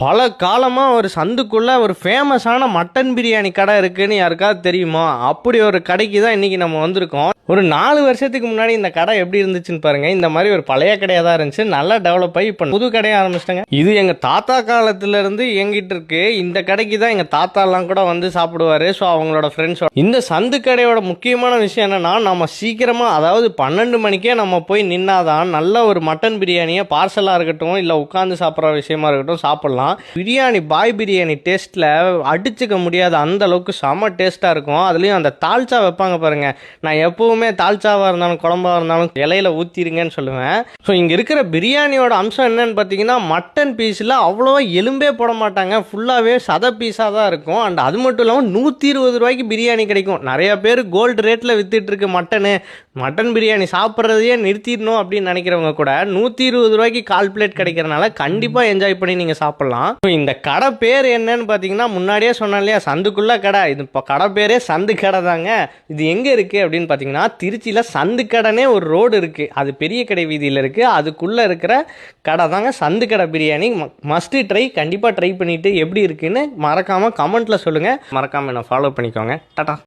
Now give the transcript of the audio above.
பல காலமா ஒரு சந்துக்குள்ள ஒரு ஃபேமஸான மட்டன் பிரியாணி கடை இருக்குன்னு யாருக்காவது தெரியுமா? அப்படி ஒரு கடைக்கு தான் இன்னைக்கு நம்ம வந்திருக்கோம். ஒரு 4 வருஷத்துக்கு முன்னாடி இந்த கடை எப்படி இருந்துச்சுன்னு பாருங்க. இந்த மாதிரி ஒரு பழைய கடையாக தான் இருந்துச்சு. நல்லா டெவலப் ஆகி இப்போ புது கடையை ஆரம்பிச்சிட்டாங்க. இது எங்க தாத்தா காலத்துல இருந்து இயங்கிட்டு இருக்கு. இந்த கடைக்கு தான் எங்க தாத்தா எல்லாம் கூட வந்து சாப்பிடுவாரு. ஸோ அவங்களோட ஃப்ரெண்ட்ஸ். இந்த சந்து கடையோட முக்கியமான விஷயம் என்னன்னா, நம்ம சீக்கிரமா, அதாவது 12 மணிக்கே நம்ம போய் நின்னாதான் நல்ல ஒரு மட்டன் பிரியாணியை பார்சலா இருக்கட்டும், இல்லை உட்காந்து சாப்பிட்ற விஷயமா இருக்கட்டும் சாப்பிடலாம். பிரியாணி பாய் பிரியாணி டேஸ்ட்ல அடிச்சுக்க முடியாத அந்த அளவுக்கு செம டேஸ்டா இருக்கும். அதுலயும் அந்த தால்ச்சா வைப்பாங்க பாருங்க. நான் எப்பவுமே தால்ச்சாவா இருந்தாலும் குழம்பா இருந்தாலும் இலையில ஊத்திருங்கன்னு சொல்லுவேன். ஸோ இங்க இருக்கிற பிரியாணியோட அம்சம் என்னன்னு பார்த்தீங்கன்னா, மட்டன் பீஸ்ல அவ்வளோவா எலும்பே போட மாட்டாங்க. ஃபுல்லாவே சத பீஸா தான் இருக்கும். அண்ட் அது மட்டும் இல்லாமல் 120 ரூபாய்க்கு பிரியாணி கிடைக்கும். நிறைய பேர் கோல்டு ரேட்ல வித்துட்டு இருக்கு மட்டன் பிரியாணி சாப்பிட்றதையே நிறுத்திடணும் அப்படின்னு நினைக்கிறவங்க கூட 120 ரூபாய்க்கு 1/4 பிளேட் கிடைக்கிறனால கண்டிப்பா என்ஜாய் பண்ணி நீங்க சாப்பிடலாம். இந்த கடை பேர் என்னன்னு பாத்தீங்கன்னா, முன்னாடியே சொன்னேன் இல்லையா, சந்துக்குள்ள கடை. இது இப்போ கடை பேரே சந்து கடை தாங்க. இது எங்க இருக்கு அப்படின்னு பாத்தீங்கன்னா, திருச்சியில சந்து கடைனே ஒரு ரோடு இருக்கு. அது பெரிய கடை வீதியில இருக்கு. அதுக்குள்ள இருக்கிற கடை தாங்க சந்து கடை பிரியாணி. Must try. கண்டிப்பா ட்ரை பண்ணிட்டு எப்படி இருக்குன்னு மறக்காம கமெண்ட்ல சொல்லுங்க. மறக்காம என்ன ஃபாலோ பண்ணிக்கோங்க. டாடா.